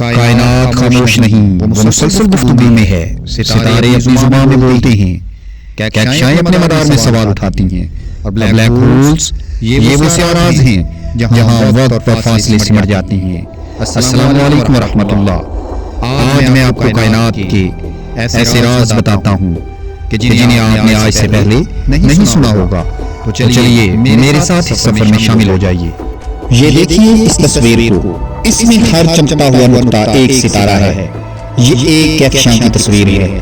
کائنات خاموش نہیں، وہ مسلسل گفتگو میں ہے۔ ستارے اپنی زبان میں بولتے ہیں، کہکشائیں اپنے مدار میں سوال اٹھاتی ہیں، اور بلیک ہولز یہ وہ سیارات ہیں جہاں وقت اور فاصلے سمٹ جاتے ہیں۔ السلام علیکم ورحمۃ اللہ۔ آج میں آپ کو کائنات کے ایسے راز بتاتا ہوں کہ جنہیں آپ نے آج سے پہلے نہیں سنا ہوگا۔ تو چلیے میرے ساتھ اس سفر میں شامل ہو جائیے۔ یہ دیکھیے اس تصویر کو، اس میں ہر چمکتا ہوا نقطہ ایک ستارہ ہے۔ یہ ایک کہکشاں کی تصویر ہے۔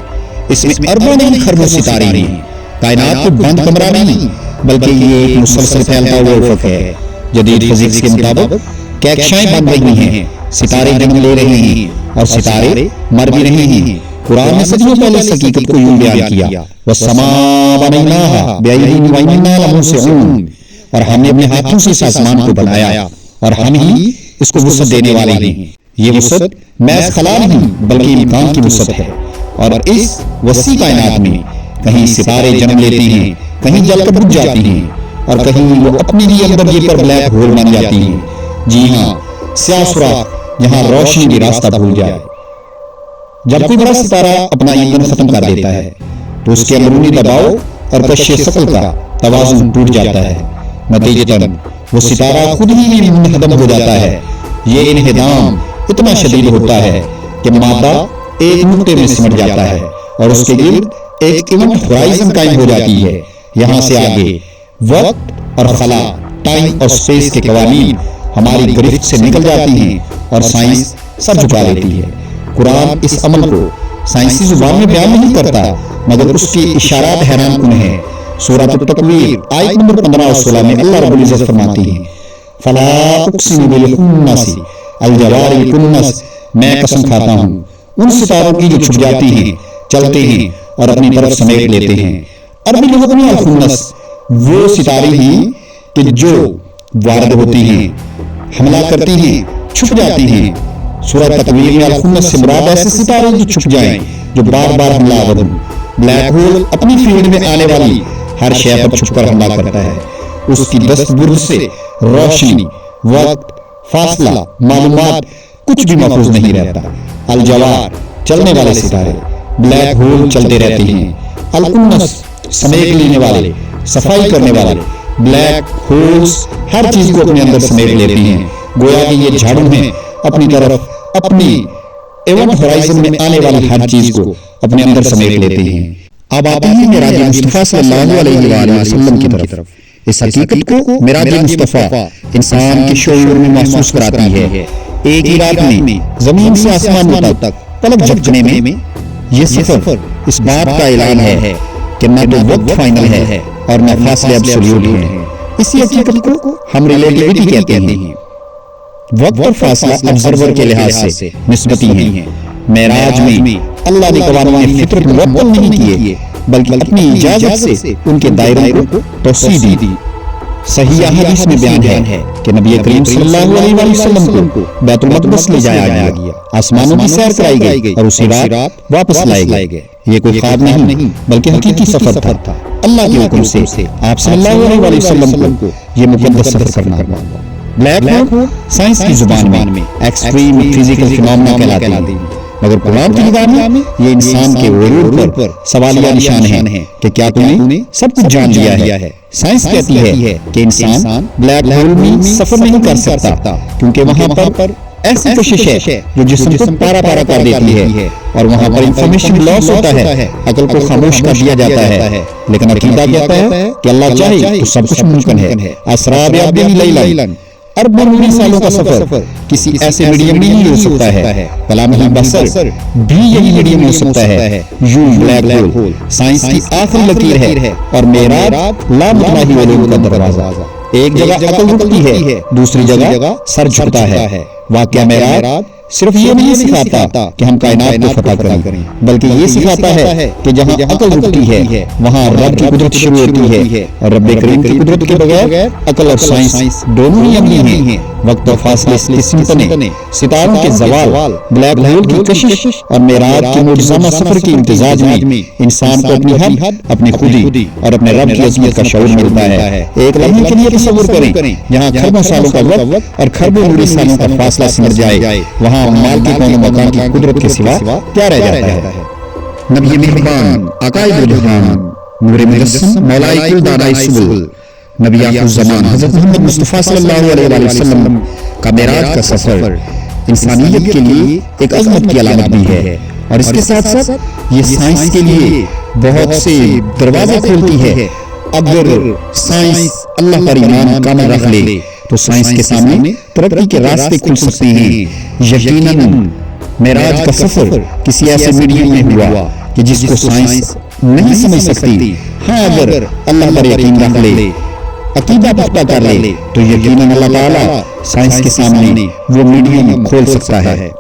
اس میں اربوں نہیں خربوں ستارے ہیں۔ کائنات کو بند کمرہ نہیں بلکہ یہ ایک مسلسل پھیلتا ہوا افق ہے۔ جدید فزکس کے مطابق کہکشائیں بن رہی ہیں، ستارے جنم لے رہے ہیں اور ستارے مر بھی رہے ہیں۔ قرآن نے صدیوں پہلے اس حقیقت کو یوں بیان کیا، وَالسَّمَاءَ بَنَيْنَاهَا بِأَيْدٍ وَإِنَّا لَمُوسِعُونَ، اور ہم نے اپنے ہاتھوں سے اس آسمان کو بنایا اور ہم ہی اس کو وسعت دینے والے ہیں۔ یہ وسعت محض خلا نہیں بلکہ امکان کی وسعت ہے، اور اس وسیع کائنات میں کہیں ستارے جنم لیتے ہیں، کہیں جل کر بجھ جاتی ہیں، اور کہیں وہ اپنے ہی اندر یہ پر بلیک ہول بن جاتی ہیں۔ جی ہاں، سیاہ سوراخ جہاں روشنی بھی راستہ بھول جائے۔ جب کوئی بڑا ستارہ اپنا ایندھن ختم کر دیتا ہے تو اس کے اندرونی دباؤ اور کشش ثقل کا توازن ٹوٹ جاتا ہے۔ نتیجتاً وہ ستارہ خود ہی منہدم ہو جاتا ہے۔ یہ انہدام اتنا شدید ہوتا ہے کہ مادہ ایک نقطے میں سمٹ جاتا ہے اور اس کے گرد ایک ایونٹ ہورائزن قائم ہو جاتی ہے۔ یہاں سے آگے وقت اور خلا، ٹائم اور سپیس کے قوانین ہماری گرفت سے نکل جاتی ہیں اور سائنس سر جھکا لیتی ہے۔ قرآن اس عمل کو سائنسی زبان میں بیان نہیں کرتا مگر اس کی اشارات حیران کن ہیں۔ سورۃ التکویر آیت نمبر 15 اور 16 میں اللہ رب العزت فرماتے ہیں، فلا اقسم بالخنس الجوار الکنس، میں قسم کھاتا ہوں ان ستاروں کی جو چھپ جاتی ہیں، چلتے ہیں اور اپنی طرف سمیٹ لیتے ہیں۔ عربی لغت میں الخنس وہ ستارے ہیں کہ جو وارد ہوتی ہیں، حملہ کرتی ہیں، چھپ جاتی ہیں۔ سورۃ تکویر میں الخنس سے مراد ایسے ستارے جو چھپ جائیں، جو بار بار حملہ آور ہوں۔ بلیک ہول اپنی فیلڈ میں آنے والی ہر شے پر چھپ کر حملہ کرتا ہے۔ اس کی دست برد سے روشنی، وقت، فاصلہ، معلومات کچھ بھی محفوظ نہیں رہتا۔ الجوار چلنے والے ستارے، بلیک ہول چلتے رہتے ہیں۔ الکنس سمیٹ لینے والے، صفائی کرنے والے۔ بلیک ہولز ہر چیز کو اپنے اندر سمیٹ لیتے ہیں، گویا کہ یہ جھاڑو ہیں، اپنی طرف اپنی ایونٹ ہورائزن میں آنے والی ہر چیز کو اپنے اندر سمیٹ لیتے ہیں۔ اب آتے ہیں معراج مصطفیٰ صلی اللہ علیہ وآلہ وسلم کی طرف۔ اس حقیقت کو معراج مصطفیٰ انسان کے شعور میں محسوس کراتی ہے۔ ایک ہی رات میں زمین سے آسمان تک پلک جھپکنے میں یہ سفر اس بات کا اعلان ہے کہ نہ تو وقت فائنل ہے اور نہ فاصلے ابسولوٹ ہیں۔ اسی حقیقت کو ہم ریلیٹیوٹی کہتے ہیں۔ وقت اور فاصلہ ابزرور کے لحاظ سے نسبتی ہیں۔ معراج میں اللہ نے قوانین فطرت معطل نہیں کیے بلکہ اپنی اجازت سے ان کے دائروں کو توسیع دی۔ صحیح احادیث میں بیان ہے کہ نبی کریم صلی اللہ علیہ وسلم کو بیت المقدس لے جایا گیا، آسمانوں کی سیر کرائی گئی اور اسی رات واپس لائے گئے۔ یہ کوئی خواب نہیں بلکہ حقیقی سفر تھا۔ اللہ کے حکم سے آپ صلی اللہ علیہ وسلم کو یہ مقدس سفر کرنا ہوا۔ بلیک ہول سائنس کی زبان میں ایکسٹریم فزیکل فینومینا کہلاتے ہیں، مگر قرآن کی نگاہ میں یہ انسان کے وجود پر سوالیہ نشان ہیں کہ کیا تم نے سب کچھ جان لیا ہے۔ سائنس کہتی ہے کہ انسان بلیک ہول میں سفر نہیں کر سکتا کیونکہ وہاں پر ایسی کشش ہے جو جسم کو پارا پارا کر دیتی ہے اور وہاں پر انفارمیشن لاس ہوتا ہے، عقل کو خاموش کر دیا جاتا ہے۔ لیکن عقیدہ کہتا ہے کہ اللہ چاہے تو سب کچھ ممکن ہے۔ اسرا بعبدہ لیلا، اربوں نوری سالوں کا سفر کسی ایسے میڈیم میں نہیں ہو سکتا ہے۔ کلام البصر بھی یہی میڈیم ہو سکتا ہے۔ یوں بلیک ہول سائنس کی آخری لکیر ہے اور معراج لامتناہی علوم کا دروازہ۔ ایک جگہ عقل رکتی ہے، دوسری جگہ سر جھکتا ہے۔ واقعہ معراج صرف یہ نہیں سکھاتا کہ ہم کائنات کو فتح کریں بلکہ یہ سکھاتا ہے کہ جہاں عقل رکتی ہے وہاں رب کی قدرت شروع ہوتی ہے، اور رب کریم کی قدرت کے بغیر عقل اور سائنس دونوں ہی عملی ہیں۔ وقت اور فاصلے کی سمتنے، ستاروں کے زوال، بلیک ہول کی کشش اور معراج کے معجزانہ سفر کے امتزاج میں انسان کو اپنی حد، اپنی خودی اور اپنے رب کی عظمت کا شعور ملتا ہے۔ ایک لمحے کے لیے تصور کریں جہاں کھربوں سالوں کا وقت اور کھربوں نوری سالوں کا فاصلہ سمٹ جائے، وہاں وہاں مال کے کون مکان کی قدرت کے سوا کیا رہ جاتا ہے۔ نبی مہربان عقائد جہان نور مجسم مولائے کل دانائے سبل نبی آخر الزمان حضرت محمد مصطفیٰ صلی اللہ علیہ وآلہ وسلم کا معراج کا سفر انسانیت کے لیے ایک عظمت کی علامت بھی ہے، اور اس کے ساتھ ساتھ یہ سائنس کے لیے بہت سے دروازے کھولتی ہے۔ اگر سائنس اللہ پر ایمان کامل رکھ لے تو سائنس کے سامنے ترقی کے راستے کھل سکتے ہیں۔ یقیناً معراج کا سفر کسی ایسے میڈیم میں ہوا کہ جس کو سائنس نہیں سمجھ سکتی۔ ہاں اگر اللہ پر یقین رکھ لے، عقیدہ پختہ کر لے تو یقیناً اللہ تعالیٰ سائنس کے سامنے وہ میڈیم کھول سکتا ہے۔